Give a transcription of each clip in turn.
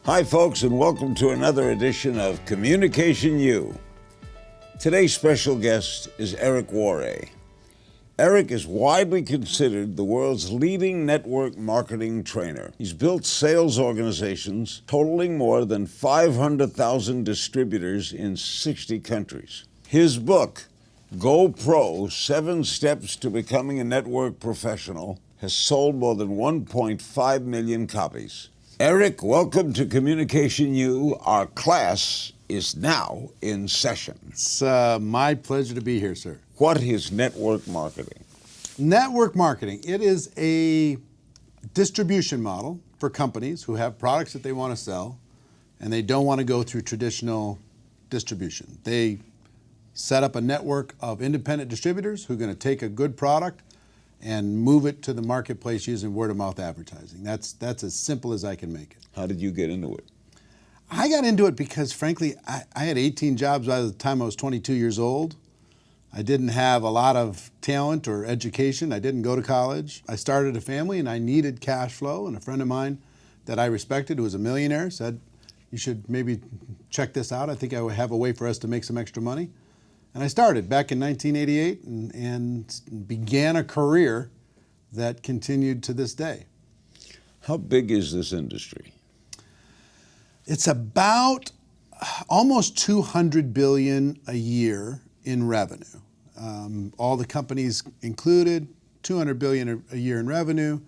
Hi, folks, and welcome to another edition of Communication U. Today's special guest is Erric Worre. Erric is widely considered the world's leading network marketing trainer. He's built sales organizations totaling more than 500,000 distributors in 60 countries. His book, Go Pro: 7 Steps to Becoming a Network Professional, has sold more than 1.5 million copies. Erric, welcome to Communication U. Our class is now in session. It's my pleasure to be here, sir. What is network marketing? Network marketing, it is a distribution model for companies who have products that they want to sell and they don't want to go through traditional distribution. They set up a network of independent distributors who are going to take a good product and move it to the marketplace using word-of-mouth advertising. That's as simple as I can make it. How did you get into it? I got into it because, frankly, I had 18 jobs by the time I was 22 years old. I didn't have a lot of talent or education. I didn't go to college. I started a family and I needed cash flow, and a friend of mine that I respected, who was a millionaire, said, you should maybe check this out. I think I would have a way for us to make some extra money. And I started back in 1988 and began a career that continued to this day. How big is this industry? It's about almost $200 billion a year in revenue. All the companies included, $200 billion a year in revenue.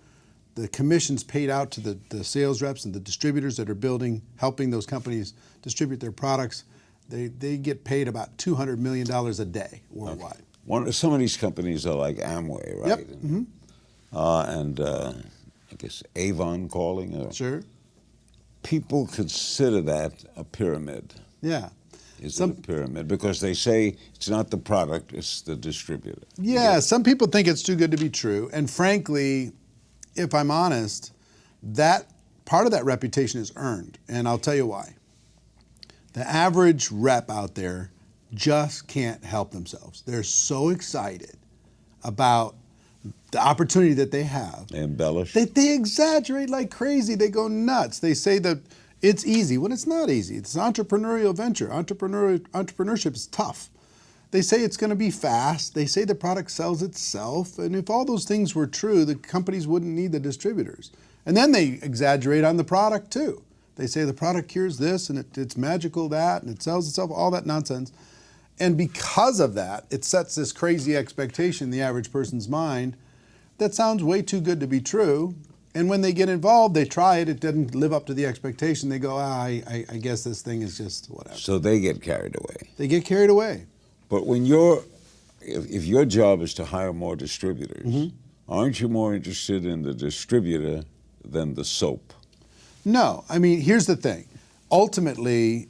The commissions paid out to the sales reps and the distributors that are helping those companies distribute their products. They get paid about $200 million a day worldwide. Okay. Some of these companies are like Amway, right? Yep. And I guess Avon calling. Sure. People consider that a pyramid. Yeah. Is it a pyramid? Because they say it's not the product, it's the distributor. Yeah, some people think it's too good to be true. And frankly, if I'm honest, that part of that reputation is earned. And I'll tell you why. The average rep out there just can't help themselves. They're so excited about the opportunity that they have. They embellish. They exaggerate like crazy. They go nuts. They say that it's easy when it's not easy. It's an entrepreneurial venture. Entrepreneurship is tough. They say it's going to be fast. They say the product sells itself. And if all those things were true, the companies wouldn't need the distributors. And then they exaggerate on the product too. They say the product cures this and it's magical that and it sells itself, all that nonsense. And because of that, it sets this crazy expectation in the average person's mind that sounds way too good to be true. And when they get involved, they try it, it doesn't live up to the expectation. They go, I guess this thing is just whatever. So they get carried away. They get carried away. But when if your job is to hire more distributors, aren't you more interested in the distributor than the soap? No, I mean, here's the thing. Ultimately,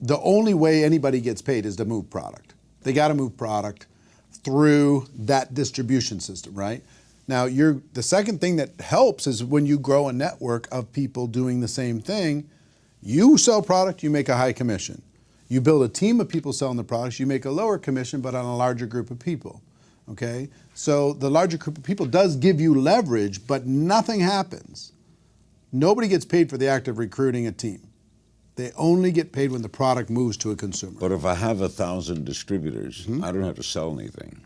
the only way anybody gets paid is to move product. They got to move product through that distribution system, right? Now, the second thing that helps is when you grow a network of people doing the same thing, you sell product, you make a high commission. You build a team of people selling the products, you make a lower commission, but on a larger group of people, okay? So the larger group of people does give you leverage, but nothing happens. Nobody gets paid for the act of recruiting a team. They only get paid when the product moves to a consumer. But if I have 1,000 distributors, I don't have to sell anything.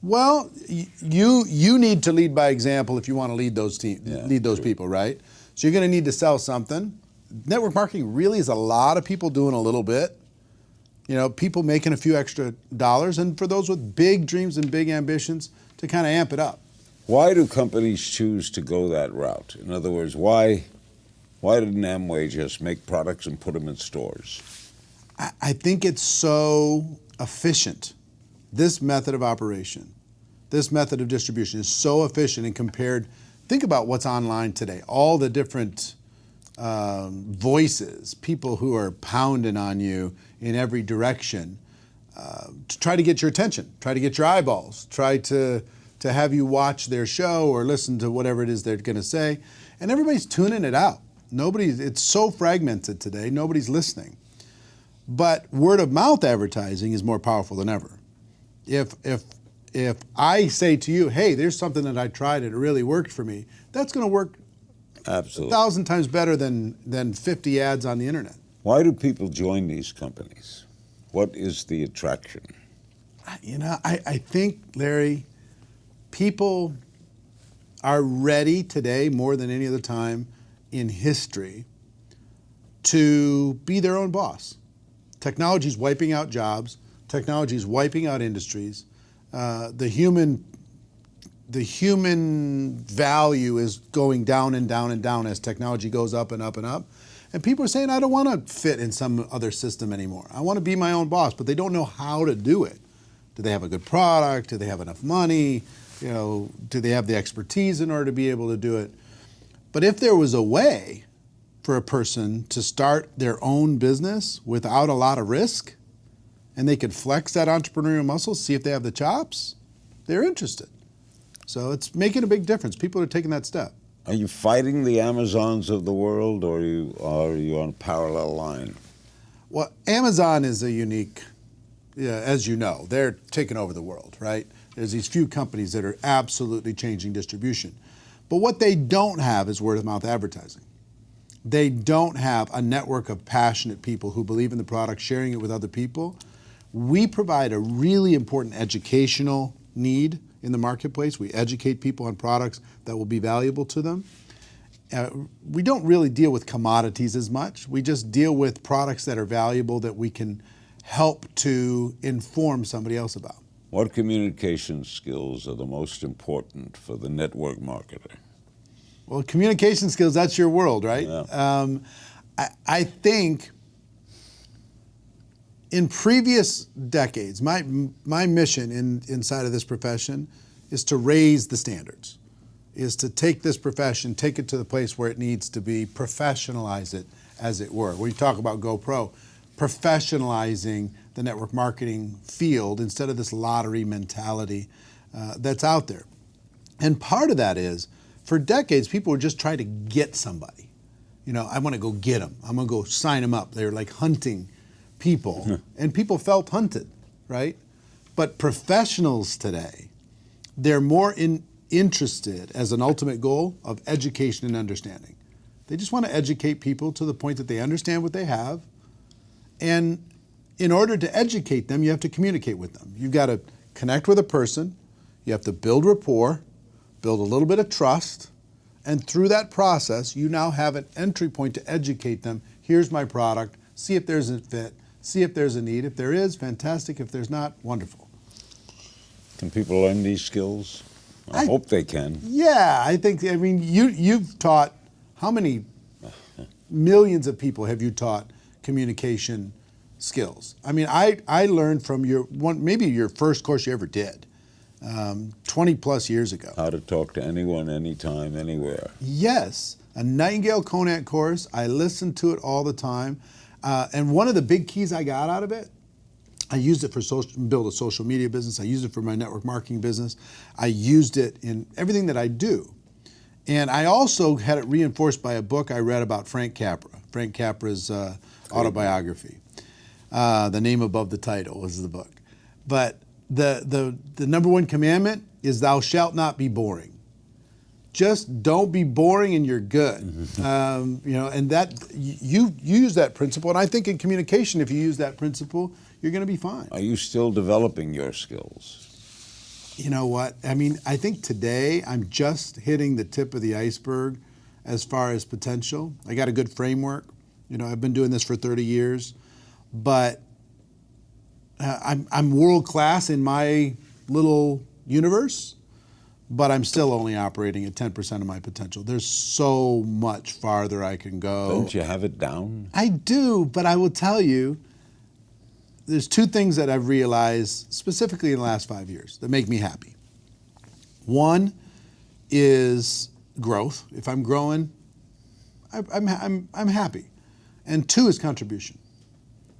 Well, you need to lead by example if you want to lead those people, right? So you're going to need to sell something. Network marketing really is a lot of people doing a little bit. You know, people making a few extra dollars, and for those with big dreams and big ambitions, to kind of amp it up. Why do companies choose to go that route? In other words, why didn't Amway just make products and put them in stores? I think it's so efficient. This method of operation, this method of distribution is so efficient and compared. Think about what's online today. All the different voices, people who are pounding on you in every direction to try to get your attention, try to get your eyeballs, try to have you watch their show or listen to whatever it is they're going to say. And everybody's tuning it out. It's so fragmented today, nobody's listening. But word of mouth advertising is more powerful than ever. If I say to you, hey, there's something that I tried and it really worked for me, that's going to work Absolutely. 1,000 times better than 50 ads on the internet. Why do people join these companies? What is the attraction? You know, I think, Larry, people are ready today more than any other time in history to be their own boss. Technology is wiping out jobs. Technology is wiping out industries. The human value is going down and down and down as technology goes up and up and up. And people are saying, I don't want to fit in some other system anymore. I want to be my own boss, but they don't know how to do it. Do they have a good product? Do they have enough money? You know, do they have the expertise in order to be able to do it? But if there was a way for a person to start their own business without a lot of risk, and they could flex that entrepreneurial muscle, see if they have the chops, they're interested. So it's making a big difference. People are taking that step. Are you fighting the Amazons of the world, or are you on a parallel line? Well, Amazon is a unique, as you know, they're taking over the world, right? There's these few companies that are absolutely changing distribution. But what they don't have is word-of-mouth advertising. They don't have a network of passionate people who believe in the product, sharing it with other people. We provide a really important educational need in the marketplace. We educate people on products that will be valuable to them. We don't really deal with commodities as much. We just deal with products that are valuable that we can help to inform somebody else about. What communication skills are the most important for the network marketer? Well, communication skills, that's your world, right? Yeah. I think in previous decades, my mission inside of this profession is to raise the standards, is to take this profession, take it to the place where it needs to be, professionalize it, as it were. When you talk about GoPro, professionalizing the network marketing field instead of this lottery mentality that's out there. And part of that is, for decades, people were just trying to get somebody. You know, I want to go get them. I'm going to go sign them up. They're like hunting people. And people felt hunted, right? But professionals today, they're more interested as an ultimate goal of education and understanding. They just want to educate people to the point that they understand what they have. And in order to educate them, you have to communicate with them. You've got to connect with a person. You have to build rapport, build a little bit of trust. And through that process, you now have an entry point to educate them. Here's my product. See if there's a fit. See if there's a need. If there is, fantastic. If there's not, wonderful. Can people learn these skills? I hope they can. Yeah, I mean, you've taught, how many millions of people have you taught communication skills? I mean, I learned from maybe your first course you ever did, 20 plus years ago. How to talk to anyone, anytime, anywhere. Yes, a Nightingale Conant course. I listened to it all the time. And one of the big keys I got out of it, I used it for build a social media business. I used it for my network marketing business. I used it in everything that I do. And I also had it reinforced by a book I read about Frank Capra. Frank Capra's autobiography. The name above the title was the book. But the number one commandment is thou shalt not be boring. Just don't be boring and you're good. You know, and that you use that principle. And I think in communication, if you use that principle, you're going to be fine. Are you still developing your skills? You know what? I mean, I think today I'm just hitting the tip of the iceberg as far as potential. I got a good framework. You know, I've been doing this for 30 years, but I'm world class in my little universe, but I'm still only operating at 10% of my potential. There's so much farther I can go. Don't you have it down? I do, but I will tell you, there's two things that I've realized specifically in the last 5 years that make me happy. One is growth. If I'm growing, I'm happy. And two is contribution.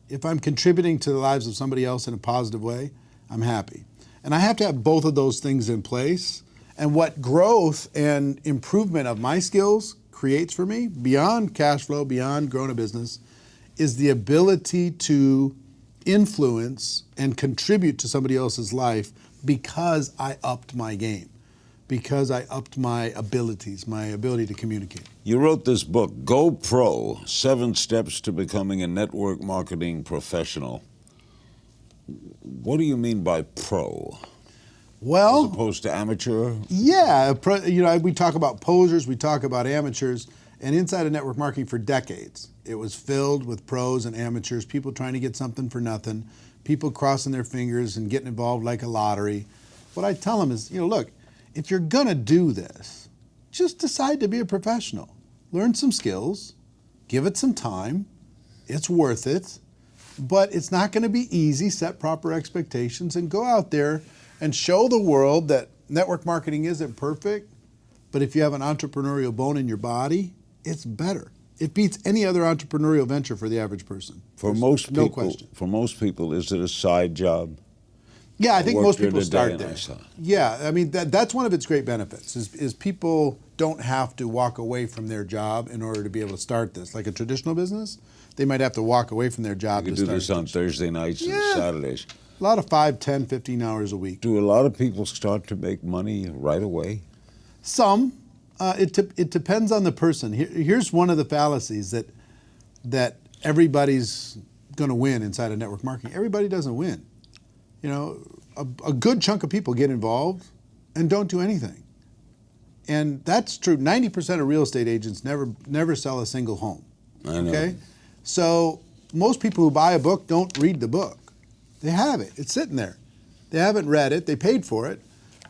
If I'm contributing to the lives of somebody else in a positive way, I'm happy. And I have to have both of those things in place. And what growth and improvement of my skills creates for me, beyond cash flow, beyond growing a business, is the ability to influence and contribute to somebody else's life because I upped my game. because I upped my abilities, my ability to communicate. You wrote this book, Go Pro, 7 Steps to Becoming a Network Marketing Professional. What do you mean by pro? Well, as opposed to amateur? Yeah, we talk about posers, we talk about amateurs, and inside of network marketing for decades, it was filled with pros and amateurs, people trying to get something for nothing, people crossing their fingers and getting involved like a lottery. What I tell them is, look, if you're gonna do this, just decide to be a professional. Learn some skills, give it some time, it's worth it, but it's not gonna be easy. Set proper expectations and go out there and show the world that network marketing isn't perfect, but if you have an entrepreneurial bone in your body, it's better. It beats any other entrepreneurial venture for the average person. For most people, no question. For most people, is it a side job? Yeah, I think most people start start there. Yeah, I mean, that's one of its great benefits, is people don't have to walk away from their job in order to be able to start this. Like a traditional business, they might have to walk away from their job to start. You do this on Thursday nights and Saturdays. A lot of 5, 10, 15 hours a week. Do a lot of people start to make money right away? Some. It depends on the person. Here's one of the fallacies that everybody's going to win inside of network marketing. Everybody doesn't win. A good chunk of people get involved and don't do anything. And that's true. 90% of real estate agents never sell a single home. I know. Okay? So most people who buy a book don't read the book. They have it. It's sitting there. They haven't read it. They paid for it.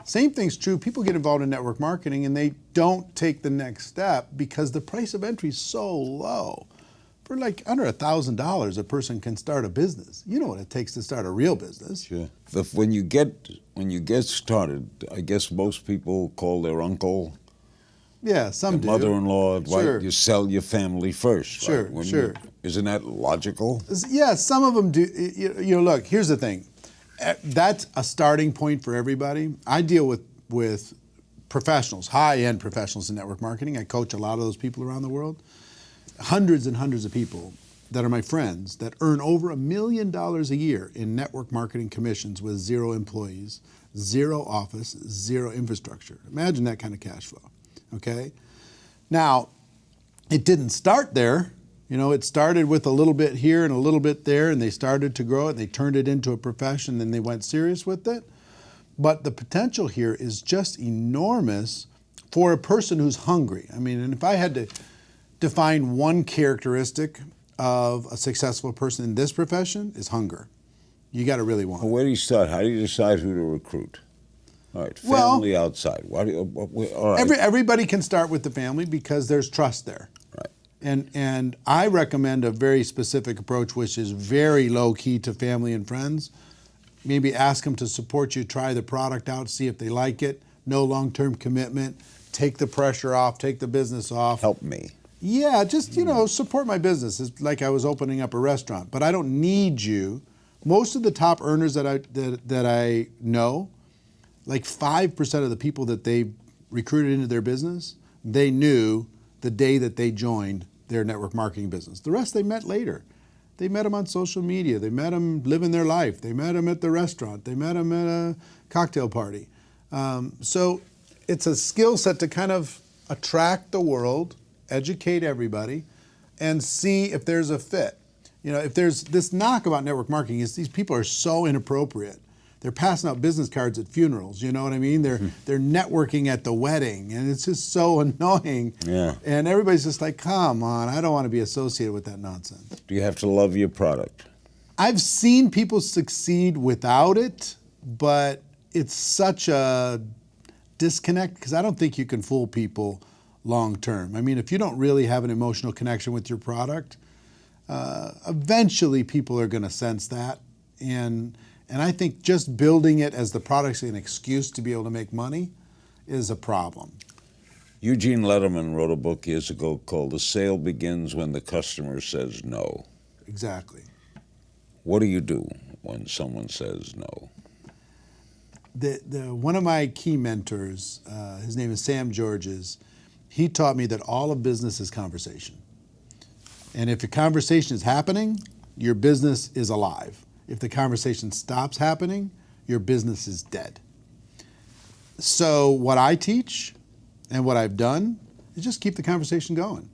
Same thing's true. People get involved in network marketing and they don't take the next step because the price of entry is so low. For like under $1,000, a person can start a business. You know what it takes to start a real business. Sure. When you get started, I guess most people call their uncle, yeah, some do, mother-in-law, sure. Right? You sell your family first. Sure, right? sure. Isn't that logical? Yeah, some of them do. Look, here's the thing. That's a starting point for everybody. I deal with professionals, high-end professionals in network marketing. I coach a lot of those people around the world. Hundreds and hundreds of people that are my friends that earn over $1 million a year in network marketing commissions with 0 employees, 0 office, 0 infrastructure. Imagine that kind of cash flow, okay? Now, it didn't start there. It started with a little bit here and a little bit there, and they started to grow it. They turned it into a profession, and they went serious with it. But the potential here is just enormous for a person who's hungry. I mean, and if I had to define one characteristic of a successful person in this profession, is hunger. You got to really want it. Where do you start? How do you decide who to recruit? All right, family outside. All right. Everybody can start with the family because there's trust there. And I recommend a very specific approach, which is very low key to family and friends. Maybe ask them to support you, try the product out, see if they like it. No long-term commitment. Take the pressure off, take the business off. Help me. Yeah, just, support my business. It's like I was opening up a restaurant, but I don't need you. Most of the top earners that I know, like 5% of the people that they recruited into their business, they knew the day that they joined their network marketing business. The rest they met later. They met them on social media. They met them living their life. They met them at the restaurant. They met them at a cocktail party. So it's a skill set to kind of attract the world, educate everybody, and see if there's a fit. If there's this knock about network marketing is these people are so inappropriate. They're passing out business cards at funerals, you know what I mean? They're networking at the wedding, and it's just so annoying. Yeah. And everybody's just like, come on, I don't want to be associated with that nonsense. Do you have to love your product? I've seen people succeed without it, but it's such a disconnect because I don't think you can fool people long term. I mean, if you don't really have an emotional connection with your product, eventually people are going to sense that. And I think just building it as the product's an excuse to be able to make money is a problem. Eugene Lederman wrote a book years ago called The Sale Begins When the Customer Says No. Exactly. What do you do when someone says no? One of my key mentors, his name is Sam Georges, he taught me that all of business is conversation. And if a conversation is happening, your business is alive. If the conversation stops happening, your business is dead. So what I teach and what I've done is just keep the conversation going.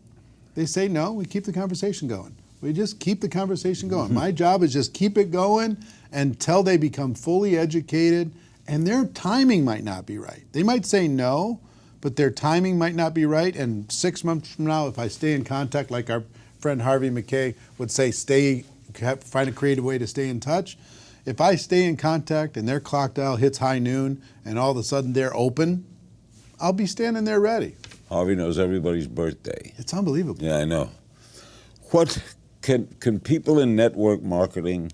They say no, we keep the conversation going. We just keep the conversation going. My job is just keep it going until they become fully educated, and their timing might not be right. They might say no, but their timing might not be right, and 6 months from now, if I stay in contact, like our friend Harvey McKay would say, find a creative way to stay in touch. If I stay in contact and their clock dial hits high noon and all of a sudden they're open, I'll be standing there ready. Harvey knows everybody's birthday. It's unbelievable. Yeah, I know. What can people in network marketing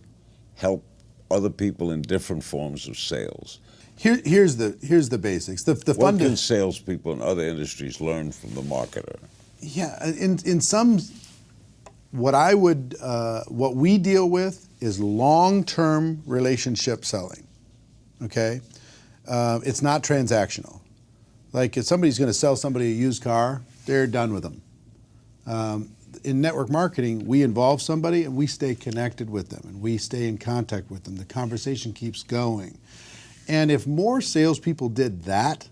help other people in different forms of sales? Here's the basics. What can salespeople in other industries learn from the marketer? Yeah, in some, what we deal with is long-term relationship selling. Okay, it's not transactional. Like if somebody's going to sell somebody a used car, they're done with them. In network marketing, we involve somebody and we stay connected with them and we stay in contact with them. The conversation keeps going. And if more salespeople did that,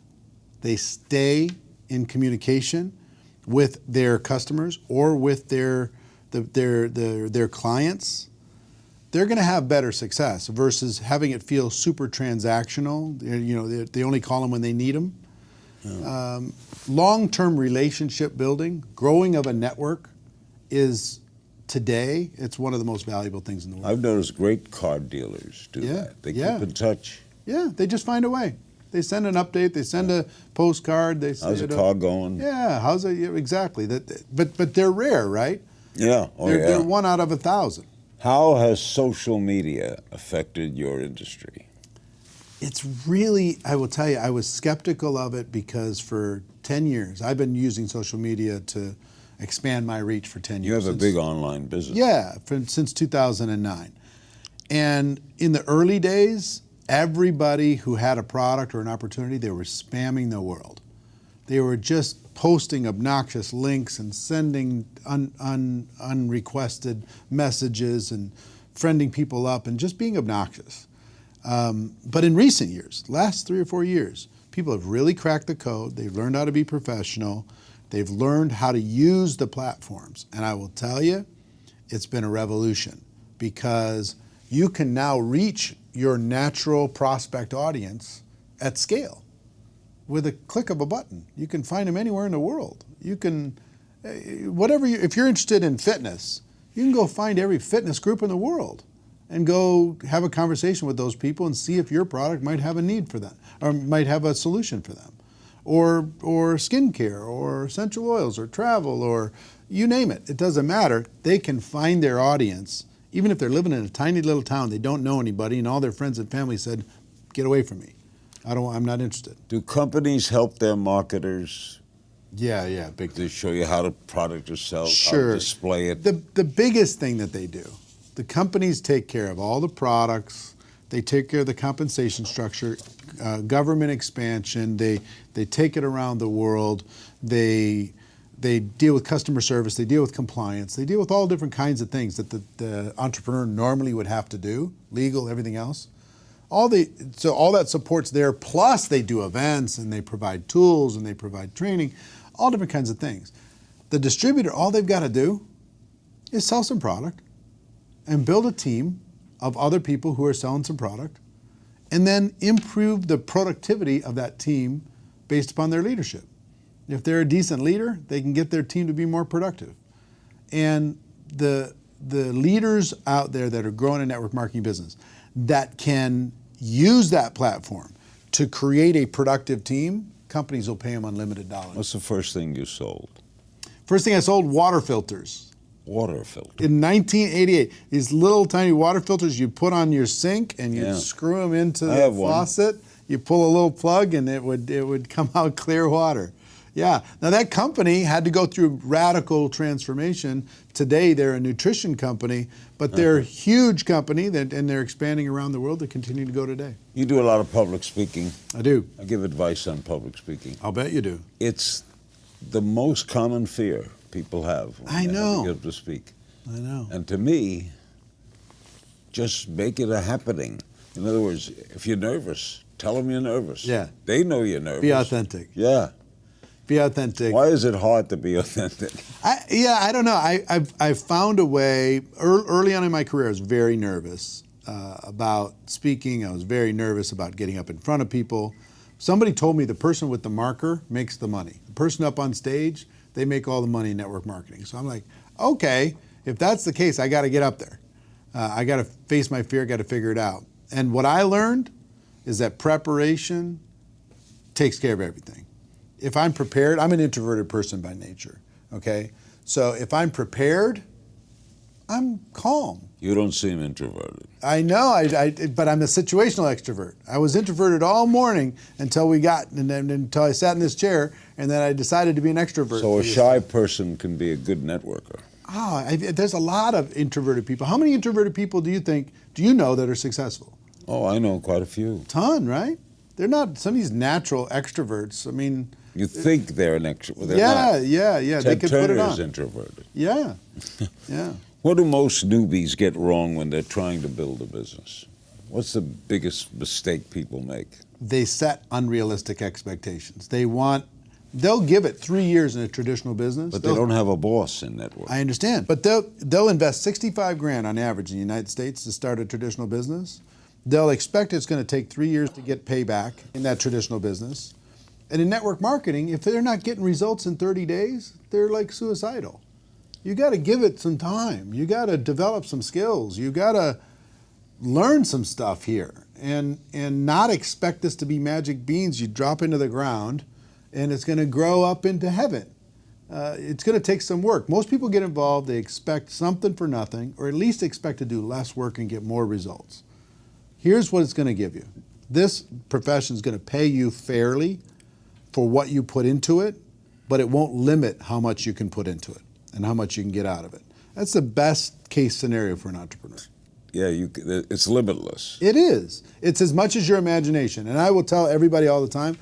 they stay in communication with their customers or with their clients, they're going to have better success versus having it feel super transactional. You know, they only call them when they need them. Yeah. Long-term relationship building, growing of a network is today, it's one of the most valuable things in the world. I've noticed great car dealers do that. They keep in touch. Yeah, they just find a way. They send an update. They send a postcard. They say, how's the car going? Yeah, how's it? Yeah, exactly. But they're rare, right? Yeah. They're 1 out of 1,000. How has social media affected your industry? It's really, I will tell you, I was skeptical of it because for 10 years, I've been using social media to expand my reach for 10 years. You have a big online business. Yeah, since 2009. And in the early days, everybody who had a product or an opportunity, they were spamming the world. They were just posting obnoxious links and sending unrequested messages and friending people up and just being obnoxious. But in recent years, last 3 or 4 years, people have really cracked the code. They've learned how to be professional. They've learned how to use the platforms. And I will tell you, it's been a revolution because you can now reach your natural prospect audience at scale with a click of a button. You can find them anywhere in the world. You can, if you're interested in fitness, you can go find every fitness group in the world and go have a conversation with those people and see if your product might have a need for them or might have a solution for them. Or skincare, or essential oils, or travel, or you name it. It doesn't matter. They can find their audience. Even if they're living in a tiny little town, they don't know anybody, and all their friends and family said, get away from me. I'm not interested. Do companies help their marketers? Yeah, big. To show you how the product is sold, sure. How to display it? The biggest thing that they do, the companies take care of all the products, they take care of the compensation structure, government expansion, they take it around the world, they deal with customer service, they deal with compliance, they deal with all different kinds of things that the entrepreneur normally would have to do, legal, everything else. So all that support's there, plus they do events and they provide tools and they provide training, all different kinds of things. The distributor, all they've got to do is sell some product and build a team of other people who are selling some product and then improve the productivity of that team based upon their leadership. If they're a decent leader, they can get their team to be more productive. And the leaders out there that are growing a network marketing business that can use that platform to create a productive team, companies will pay them unlimited dollars. What's the first thing you sold? First thing I sold, water filters. Water filter. In 1988, these little tiny water filters you put on your sink and you screw them into the faucet. You pull a little plug and it would come out clear water. Yeah. Now that company had to go through radical transformation. Today they're a nutrition company, but they're a huge company and they're expanding around the world. They continue to go today. You do a lot of public speaking. I do. I give advice on public speaking. I'll bet you do. It's the most common fear people have when I know. they get up to speak. I know. And to me, just make it a happening. In other words, if you're nervous, Tell them you're nervous. Yeah. They know you're nervous. Be authentic. Yeah. Be authentic. Why is it hard to be authentic? I don't know. I've found a way. Early on in my career, I was very nervous about speaking. I was very nervous about getting up in front of people. Somebody told me the person with the marker makes the money. The person up on stage, they make all the money in network marketing. So I'm like, okay, if that's the case, I got to get up there. I got to face my fear, got to figure it out. And what I learned is that preparation takes care of everything. If I'm prepared, I'm an introverted person by nature, okay? So if I'm prepared, I'm calm. You don't seem introverted. I know, but I'm a situational extrovert. I was introverted all morning until until I sat in this chair, and then I decided to be an extrovert. So a shy person can be a good networker. There's a lot of introverted people. How many introverted people do you know that are successful? Oh, I know quite a few. Ton, right? They're not some of these natural extroverts. I mean, you think they're an extrovert. They're not. Yeah. Ted they could Turner put it on. is introverted. Yeah. What do most newbies get wrong when they're trying to build a business? What's the biggest mistake people make? They set unrealistic expectations. They'll give it 3 years in a traditional business. But they don't have a boss in network. I understand. But they'll invest $65,000 on average in the United States to start a traditional business. They'll expect it's going to take 3 years to get payback in that traditional business. And in network marketing, if they're not getting results in 30 days, they're like suicidal. You got to give it some time. You got to develop some skills. You got to learn some stuff here and not expect this to be magic beans you drop into the ground and it's going to grow up into heaven. It's going to take some work. Most people get involved, they expect something for nothing, or at least expect to do less work and get more results. Here's what it's going to give you. This profession is going to pay you fairly for what you put into it, but it won't limit how much you can put into it and how much you can get out of it. That's the best case scenario for an entrepreneur. Yeah, it's limitless. It is. It's as much as your imagination. And I will tell everybody all the time,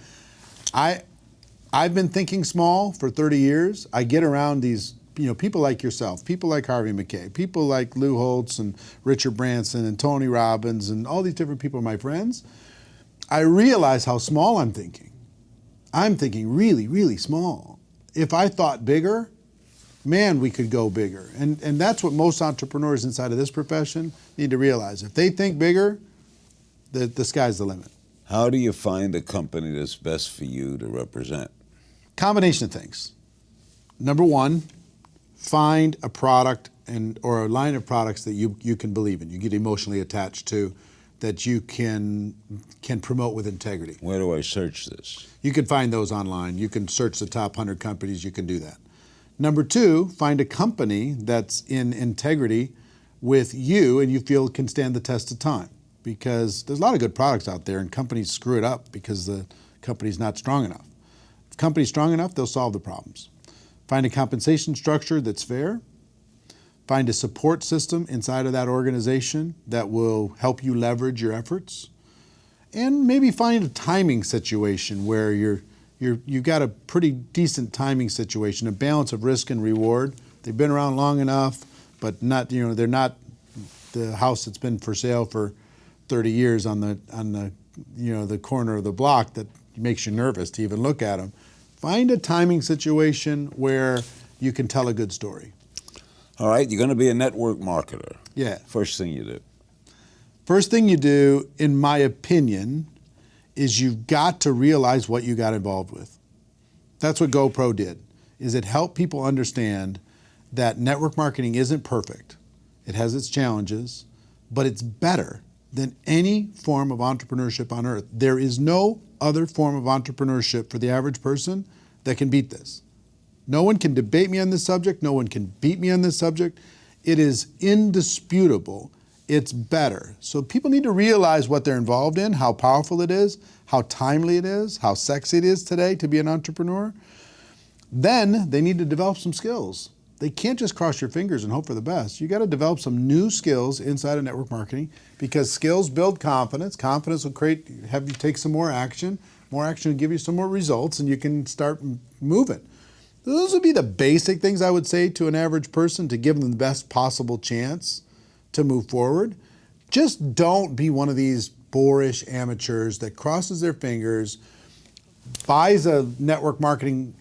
I've been thinking small for 30 years. I get around these people like yourself, people like Harvey McKay, people like Lou Holtz and Richard Branson and Tony Robbins and all these different people are my friends. I realize how small I'm thinking. I'm thinking really, really small. If I thought bigger, man, we could go bigger. And that's what most entrepreneurs inside of this profession need to realize. If they think bigger, the sky's the limit. How do you find a company that's best for you to represent? Combination of things. Number one, find a product or a line of products that you can believe in, you get emotionally attached to, that you can promote with integrity. Where do I search this? You can find those online. You can search the top 100 companies. You can do that. Number two, find a company that's in integrity with you and you feel can stand the test of time. Because there's a lot of good products out there and companies screw it up because the company's not strong enough. If the company's strong enough, they'll solve the problems. Find a compensation structure that's fair. Find a support system inside of that organization that will help you leverage your efforts. And maybe find a timing situation where you've got a pretty decent timing situation, a balance of risk and reward. They've been around long enough, but not, they're not the house that's been for sale for 30 years on the corner of the block that makes you nervous to even look at them. Find a timing situation where you can tell a good story. All right, you're going to be a network marketer. Yeah. First thing you do. First thing you do, in my opinion, is you've got to realize what you got involved with. That's what GoPro did, is it helped people understand that network marketing isn't perfect. It has its challenges, but it's better than any form of entrepreneurship on earth. There is no other form of entrepreneurship for the average person that can beat this. No one can debate me on this subject. No one can beat me on this subject. It is indisputable. It's better. So people need to realize what they're involved in, how powerful it is, how timely it is, how sexy it is today to be an entrepreneur. Then they need to develop some skills. They can't just cross your fingers and hope for the best. You got to develop some new skills inside of network marketing because skills build confidence. Confidence will have you take some more action. More action will give you some more results and you can start moving. Those would be the basic things I would say to an average person to give them the best possible chance to move forward. Just don't be one of these boorish amateurs that crosses their fingers, buys a network marketing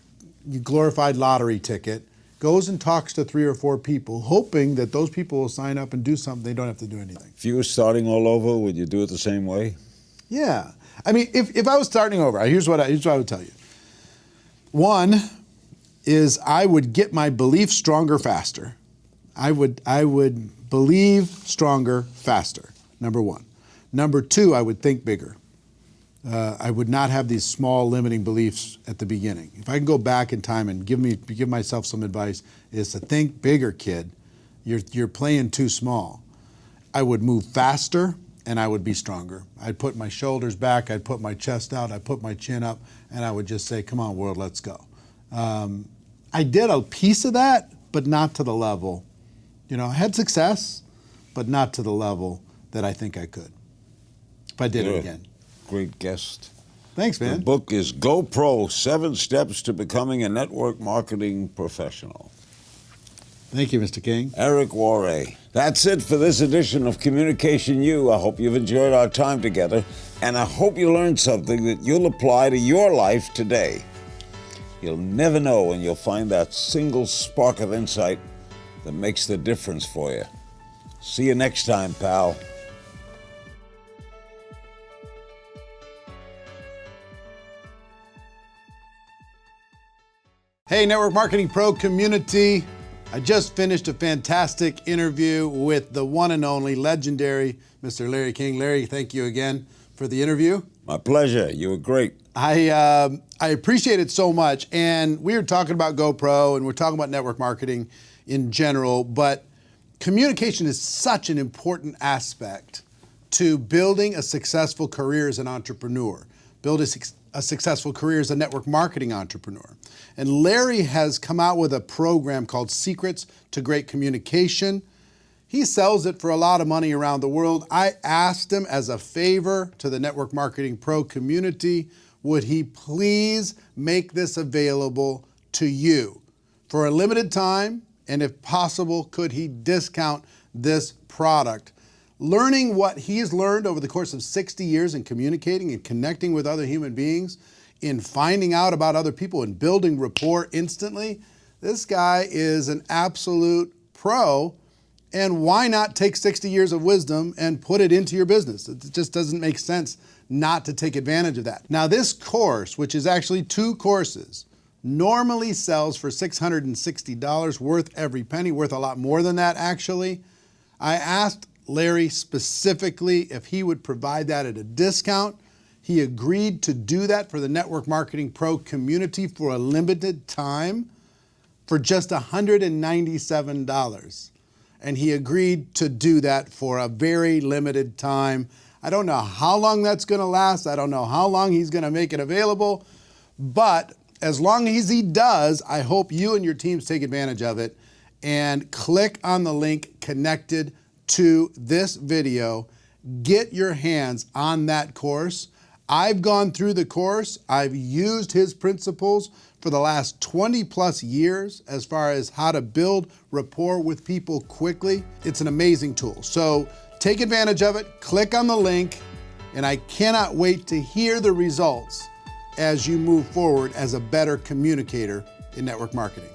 glorified lottery ticket, goes and talks to 3 or 4 people, hoping that those people will sign up and do something. They don't have to do anything. If you were starting all over, would you do it the same way? Yeah. I mean, if I was starting over, here's what I would tell you. One is I would get my belief stronger faster. I would believe stronger faster, number one. Number two, I would think bigger. I would not have these small limiting beliefs at the beginning. If I can go back in time and give myself some advice, is to think bigger, kid. You're playing too small. I would move faster and I would be stronger. I'd put my shoulders back, I'd put my chest out, I'd put my chin up, and I would just say, come on, world, let's go. I did a piece of that, but not to the level. You know, I had success, but not to the level that I think I could if I did it again. Great guest. Thanks, man. The book is Go Pro, 7 Steps to Becoming a Network Marketing Professional. Thank you, Mr. King. Erric Worre. That's it for this edition of Communication U. I hope you've enjoyed our time together, and I hope you learned something that you'll apply to your life today. You'll never know when you'll find that single spark of insight that makes the difference for you. See you next time, pal. Hey, Network Marketing Pro community. I just finished a fantastic interview with the one and only legendary Mr. Larry King. Larry, thank you again for the interview. My pleasure. You were great. I appreciate it so much. And we were talking about GoPro and we're talking about network marketing in general, but communication is such an important aspect to building a successful career as an entrepreneur, build a successful career as a network marketing entrepreneur. And Larry has come out with a program called Secrets to Great Communication. He sells it for a lot of money around the world. I asked him as a favor to the Network Marketing Pro community, would he please make this available to you for a limited time? And if possible, could he discount this product? Learning what he's learned over the course of 60 years in communicating and connecting with other human beings, in finding out about other people and building rapport instantly, this guy is an absolute pro. And why not take 60 years of wisdom and put it into your business? It just doesn't make sense not to take advantage of that. Now, this course, which is actually 2 courses, normally sells for $660, worth every penny, worth a lot more than that, actually. I asked Larry specifically if he would provide that at a discount. He agreed to do that for the Network Marketing Pro community for a limited time for just $197. And he agreed to do that for a very limited time. I don't know how long that's going to last. I don't know how long he's going to make it available. But as long as he does, I hope you and your teams take advantage of it and click on the link connected to this video. Get your hands on that course. I've gone through the course. I've used his principles for the last 20 plus years as far as how to build rapport with people quickly. It's an amazing tool. So take advantage of it, click on the link, and I cannot wait to hear the results as you move forward as a better communicator in network marketing.